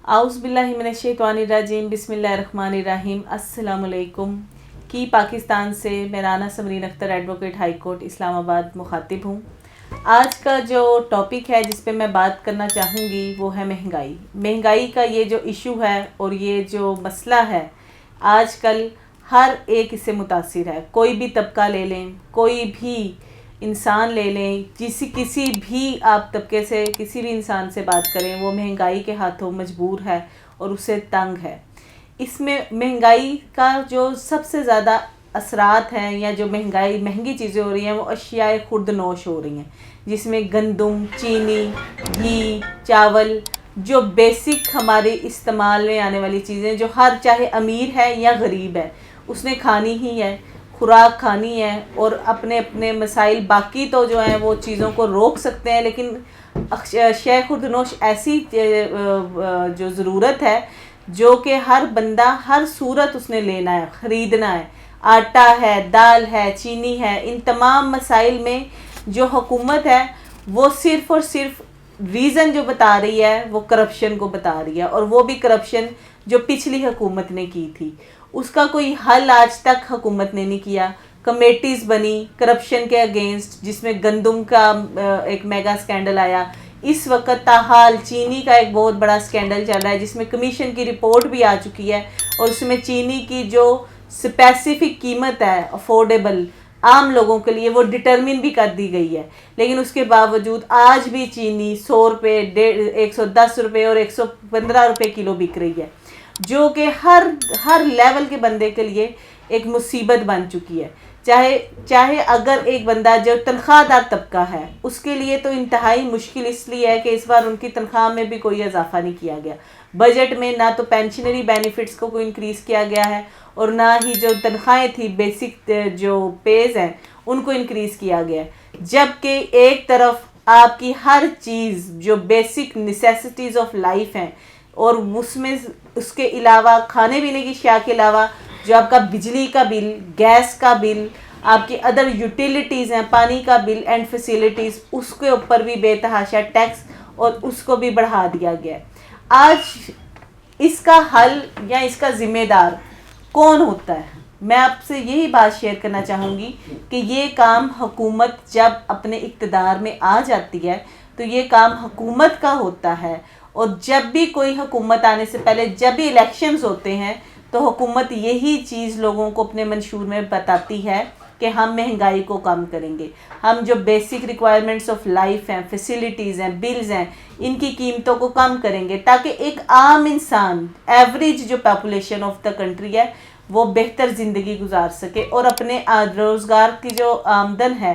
आउज़ुबिल्लाहिमिनश्शैतानिर्रजीम बिस्मिल्लाहिर्रहमानिर्रहीम अस्सलाम वालेकुम की पाकिस्तान से मैं Rana Samreen Akhtar advocate high court Islamabad मुखातिब हूँ। आज का जो टॉपिक है जिस पे मैं बात करना चाहूँगी वो है महंगाई का ये जो इशू है और ये जो मसला है आजकल हर एक इससे मुतासिर है। कोई भी तबका ले लें, कोई भी इंसान ले लें, किसी भी आप तबके से किसी भी इंसान से बात करें वो महंगाई के हाथों मजबूर है और उससे तंग है। इसमें महंगाई का जो सबसे ज़्यादा असरात हैं या जो महंगी चीज़ें हो रही हैं वो अशियाए खुर्दनोश हो रही हैं, जिसमें गंदम, चीनी, घी, चावल, जो बेसिक हमारे इस्तेमाल में आने वाली चीज़ें जो हर चाहे अमीर है या गरीब है उसने खानी ही है, खुराक खानी है और अपने अपने मसाइल बाकी तो जो हैं वो चीज़ों को रोक सकते हैं, लेकिन शय खुर्दनोश ऐसी जो ज़रूरत है जो कि हर बंदा हर सूरत उसने लेना है, ख़रीदना है। आटा है, दाल है, चीनी है, इन तमाम मसाइल में जो हुकूमत है वो सिर्फ़ और सिर्फ रीज़न जो बता रही है वो करप्शन को बता रही है, और वो भी करप्शन जो पिछली हुकूमत ने की थी उसका कोई हल आज तक हुकूमत ने नहीं किया। कमेटीज़ बनी करप्शन के अगेंस्ट, जिसमें गंदम का एक मेगा स्कैंडल आया। इस वक्त ताहाल चीनी का एक बहुत बड़ा स्कैंडल चल रहा है जिसमें कमीशन की रिपोर्ट भी आ चुकी है और उसमें चीनी की जो स्पेसिफिक कीमत है अफोर्डेबल आम लोगों के लिए वो डिटरमिन भी कर दी गई है, लेकिन उसके बावजूद आज भी चीनी 100 रुपये, 110 रुपये और 115 रुपये किलो बिक रही है, जो कि हर लेवल के बंदे के लिए एक मुसीबत बन चुकी है। चाहे अगर एक बंदा जो तनख्वाहदार तबका है उसके लिए तो इंतहाई मुश्किल इसलिए है कि इस बार उनकी तनख्वाह में भी कोई इजाफा नहीं किया गया। बजट में ना तो पेंशनरी बेनिफिट्स को कोई इंक्रीज़ किया गया है और ना ही जो तनख्वाहें थी बेसिक जो पेज हैं उनको इंक्रीज़ किया गया है, जबकि एक तरफ आपकी हर चीज़ जो बेसिक नेसेसिटीज़ ऑफ लाइफ हैं और उसमें उसके अलावा खाने पीने की अशिया के अलावा जो आपका बिजली का बिल, गैस का बिल, आपकी अदर यूटिलिटीज़ हैं, पानी का बिल एंड फैसिलिटीज़, उसके ऊपर भी बेतहाशा टैक्स और उसको भी बढ़ा दिया गया है। आज इसका हल या इसका ज़िम्मेदार कौन होता है? मैं आपसे यही बात शेयर करना चाहूँगी कि ये काम हुकूमत जब अपने इक़्तिदार में आ जाती है तो ये काम हुकूमत का होता है, और जब भी कोई हुकूमत आने से पहले जब भी इलेक्शंस होते हैं तो हुकूमत यही चीज़ लोगों को अपने मंशूर में बताती है कि हम महंगाई को कम करेंगे, हम जो बेसिक रिक्वायरमेंट्स ऑफ लाइफ हैं, फैसिलिटीज़ हैं, बिल्स हैं, इनकी कीमतों को कम करेंगे ताकि एक आम इंसान, एवरेज जो पॉपुलेशन ऑफ द कंट्री है वो बेहतर ज़िंदगी गुजार सके और अपने रोज़गार की जो आमदन है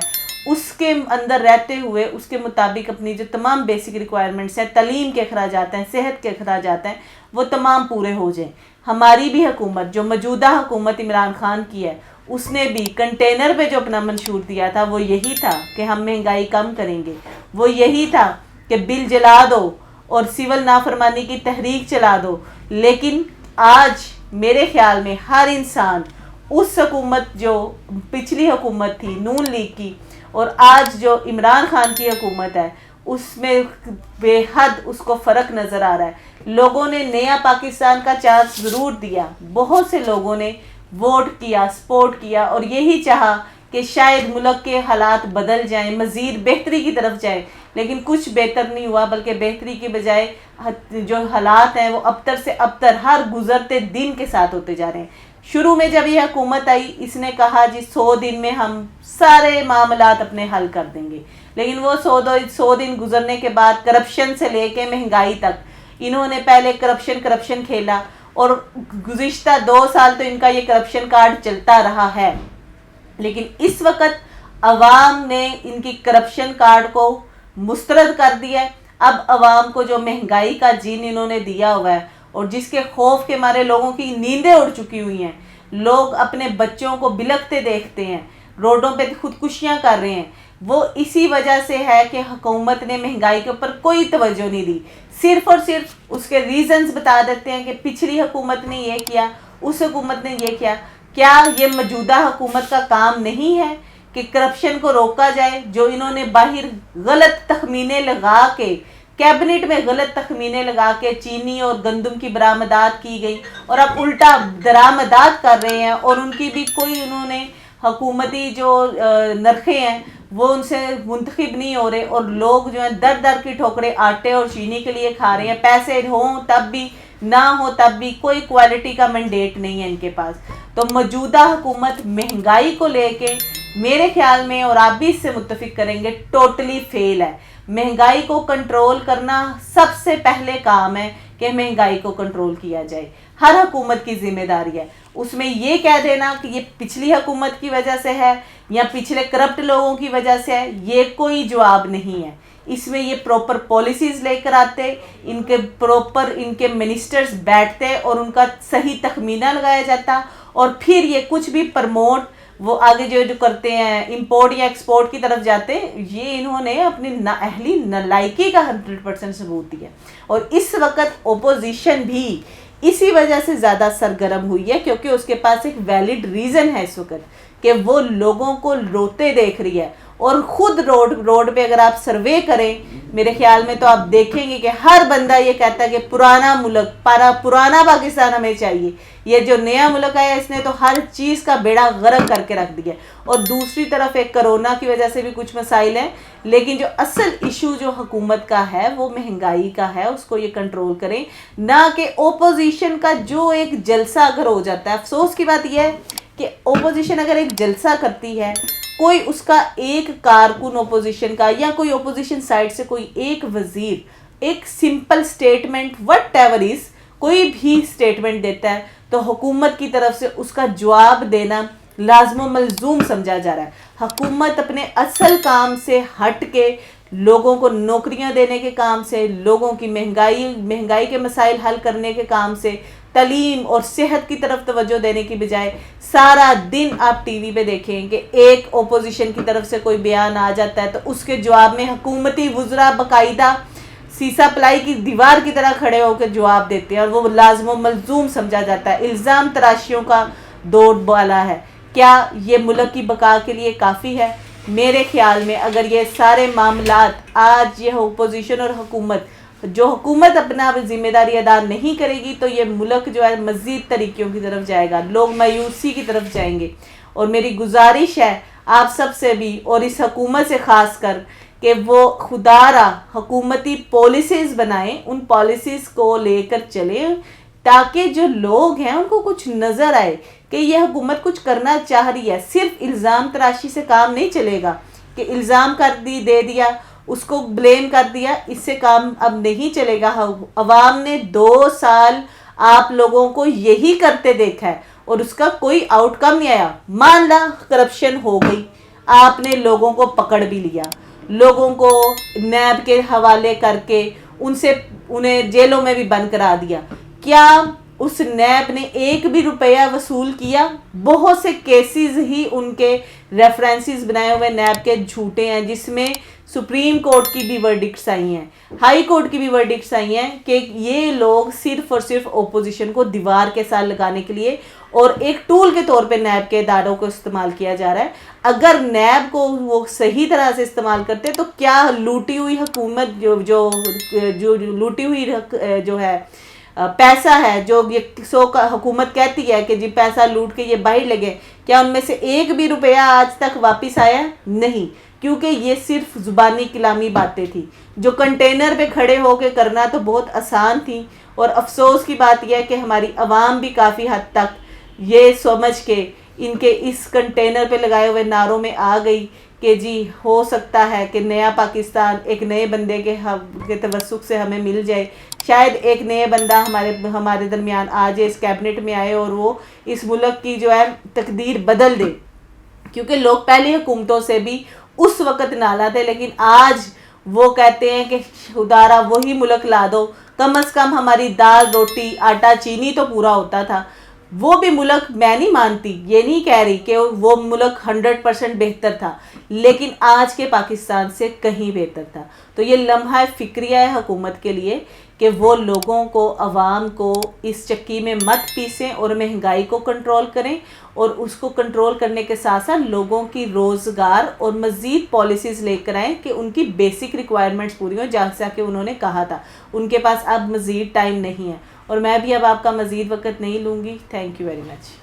उसके अंदर रहते हुए उसके मुताबिक अपनी जो तमाम बेसिक रिक्वायरमेंट्स हैं, तालीम के अखराजात हैं, सेहत के अखराजात हैं, वो तमाम पूरे हो जाएं। हमारी भी हुकूमत जो मौजूदा हुकूमत इमरान खान की है उसने भी कंटेनर पे जो अपना मंशूर दिया था वो यही था कि हम महंगाई कम करेंगे, वो यही था कि बिल जला दो और सिविल नाफरमानी की तहरीक चला दो। लेकिन आज मेरे ख्याल में हर इंसान उस हुकूमत जो पिछली हुकूमत थी नून लीग की और आज जो इमरान खान की हुकूमत है उसमें बेहद उसको फ़र्क नज़र आ रहा है। लोगों ने नया पाकिस्तान का चांस ज़रूर दिया, बहुत से लोगों ने वोट किया, सपोर्ट किया और यही चाहा कि शायद मुल्क के हालात बदल जाएं, मज़ीद बेहतरी की तरफ जाए, लेकिन कुछ बेहतर नहीं हुआ, बल्कि बेहतरी के बजाय जो हालात हैं वो अबतर से अबतर हर गुज़रते दिन के साथ होते जा रहे हैं। शुरू में जब यह हुकूमत आई इसने कहा जी 100 दिन में हम सारे मामलात अपने हल कर देंगे, लेकिन वो 100 दिन गुजरने के बाद करप्शन से लेके महंगाई तक इन्होंने पहले करप्शन खेला और गुज़िश्ता 2 साल तो इनका ये करप्शन कार्ड चलता रहा है। लेकिन इस वक्त अवाम ने इनकी करप्शन कार्ड को मुस्तरद कर दिया है। अब अवाम को जो महंगाई का जीन इन्होंने दिया हुआ है और जिसके खौफ के मारे लोगों की नींदें उड़ चुकी हुई हैं, लोग अपने बच्चों को बिलखते देखते हैं, रोडों पे खुदकुशियां कर रहे हैं, वो इसी वजह से है कि हुकूमत ने महंगाई के ऊपर कोई तवज्जो नहीं दी। सिर्फ़ और सिर्फ उसके रीज़न्स बता देते हैं कि पिछली हुकूमत ने ये किया, उस हुकूमत ने ये किया। क्या ये मौजूदा हुकूमत का काम नहीं है कि करप्शन को रोका जाए? जो इन्होंने बाहर गलत तखमीने लगा के कैबिनेट में गलत तखमीने लगा के चीनी और गंदम की बरामदात की गई और अब उल्टा दरामदात कर रहे हैं, और उनकी भी कोई उन्होंने हुकूमती जो नरखे हैं वो उनसे मुंतखब नहीं हो रहे, और लोग जो है दर दर की ठोकरें आटे और चीनी के लिए खा रहे हैं। पैसे हों तब भी, ना हो तब भी, कोई क्वालिटी का मैंडेट नहीं है इनके पास। तो मौजूदा हुकूमत महंगाई को लेके मेरे ख्याल में, और आप भी इससे मुत्तफिक करेंगे, टोटली फेल है। महंगाई को कंट्रोल करना सबसे पहले काम है कि महंगाई को कंट्रोल किया जाए, हर हुकूमत की जिम्मेदारी है। उसमें ये कह देना कि ये पिछली हुकूमत की वजह से है या पिछले करप्ट लोगों की वजह से है, ये कोई जवाब नहीं है। इसमें ये प्रॉपर पॉलिसीज़ लेकर आते, इनके प्रॉपर इनके मिनिस्टर्स बैठते और उनका सही तखमीना लगाया जाता, और फिर ये कुछ भी प्रमोट वो आगे जो करते हैं इंपोर्ट या एक्सपोर्ट की तरफ जाते, ये इन्होंने अपनी नाअहली नालायकी का 100% सबूत दिया। और इस वक्त ओपोजिशन भी इसी वजह से ज़्यादा सरगर्म हुई है, क्योंकि उसके पास एक वैलिड रीज़न है इस वक्त कि वो लोगों को रोते देख रही है। और ख़ुद रोड पे अगर आप सर्वे करें मेरे ख्याल में, तो आप देखेंगे कि हर बंदा ये कहता है कि पुराना मुल्क, पुराना पाकिस्तान हमें चाहिए। ये जो नया मुल्क आया इसने तो हर चीज़ का बेड़ा गर्क करके रख दिया। और दूसरी तरफ एक कोरोना की वजह से भी कुछ मसाइल हैं, लेकिन जो असल इशू जो हुकूमत का है वो महंगाई का है, उसको ये कंट्रोल करें, ना कि ओपोजिशन का जो एक जलसा अगर हो जाता है। अफसोस की बात यह है कि ओपोजिशन अगर एक जलसा करती है, कोई उसका एक कारकुन ओपोजिशन का या कोई ओपोजिशन साइड से कोई एक वजीर एक simple statement what ever is कोई भी स्टेटमेंट देता है, तो हुकूमत की तरफ से उसका जवाब देना लाजम मलजूम समझा जा रहा है। हुकूमत अपने असल काम से हट के लोगों को नौकरियां देने के काम से, लोगों की महंगाई के मसाइल हल करने के काम से, तालीम और सेहत की तरफ तवज्जो देने की बजाय सारा दिन आप टीवी पे देखें कि एक ओपोजिशन की तरफ से कोई बयान आ जाता है तो उसके जवाब में हुकूमती वज़रा बाकायदा सीसा पलाई की दीवार की तरह खड़े होकर जवाब देते हैं, और वो लाज़िम मलजूम समझा जाता है। इल्ज़ाम तराशियों का दौर वाला है। क्या ये मुल्क की बका के लिए काफ़ी है? मेरे ख्याल में अगर ये सारे मामलात आज ये ओपोजिशन और हुकूमत अपना जिम्मेदारी अदा नहीं करेगी, तो ये मुल्क जो है मज़ीद तरीक़ों की तरफ जाएगा, लोग मायूसी की तरफ जाएंगे। और मेरी गुजारिश है आप सब से भी और इस हुकूमत से ख़ास कर कि वो खुदारा हुकूमती पॉलिसीज़ बनाएं, उन पॉलिसीज़ को लेकर चलें ताकि जो लोग हैं उनको कुछ नज़र आए कि यह हुकूमत कुछ करना चाह रही है। सिर्फ इल्ज़ाम तराशी से काम नहीं चलेगा कि इल्ज़ाम दे दिया, उसको ब्लेम कर दिया, इससे काम अब नहीं चलेगा। अवाम ने 2 साल आप लोगों को यही करते देखा है और उसका कोई आउटकम नहीं आया। मान ला करप्शन हो गई, आपने लोगों को पकड़ भी लिया, लोगों को नैब के हवाले करके उन्हें जेलों में भी बंद करा दिया। क्या उस नैब ने एक भी रुपया वसूल किया? बहुत से केसेस ही उनके रेफरेंसेस बनाए हुए नैब के झूठे हैं, जिसमें सुप्रीम कोर्ट की भी वर्डिक्ट्स आई हैं, हाई कोर्ट की भी वर्डिक्ट्स आई हैं कि ये लोग सिर्फ और सिर्फ ओपोजिशन को दीवार के साथ लगाने के लिए और एक टूल के तौर पे नैब के इदारों को इस्तेमाल किया जा रहा है। अगर नैब को वो सही तरह से इस्तेमाल करते तो क्या लूटी हुई हुकूमत जो लूटी हुई जो है पैसा है, जो ये हुकूमत कहती है कि जी पैसा लूट के ये बाहर लगे, क्या उनमें से एक भी रुपया आज तक वापस आया? नहीं, क्योंकि ये सिर्फ ज़ुबानी कलामी बातें थी जो कंटेनर पे खड़े होकर करना तो बहुत आसान थी। और अफसोस की बात यह है कि हमारी आवाम भी काफ़ी हद तक ये समझ के इनके इस कंटेनर पे लगाए हुए नारों में आ गई कि जी हो सकता है कि नया पाकिस्तान एक नए बंदे के तवस्सुक से हमें मिल जाए, शायद एक नए बंदा हमारे दरमियान आ जाए, इस कैबिनेट में आए और वो इस मुल्क की जो है तकदीर बदल दे। क्योंकि लोग पहली हुकूमतों से भी उस वक़्त नाला थे, लेकिन आज वो कहते हैं कि खुदारा वही मुल्क ला दो, कम से कम हमारी दाल रोटी आटा चीनी तो पूरा होता था। वो भी मुल्क मैं नहीं मानती, ये नहीं कह रही कि वो मुल्क 100% बेहतर था, लेकिन आज के पाकिस्तान से कहीं बेहतर था। تو یہ لمحہ فکریہ ہے حکومت کے لیے کہ وہ لوگوں کو، عوام کو اس چکی میں مت پیسیں اور مہنگائی کو کنٹرول کریں، اور اس کو کنٹرول کرنے کے ساتھ ساتھ لوگوں کی روزگار اور مزید پالیسیز لے کر آئیں کہ ان کی بیسک ریکوائرمنٹس پوری ہوں، جیسا کہ انہوں نے کہا تھا۔ ان کے پاس اب مزید ٹائم نہیں ہے، اور میں بھی اب آپ کا مزید وقت نہیں لوں گی۔ Thank you very much.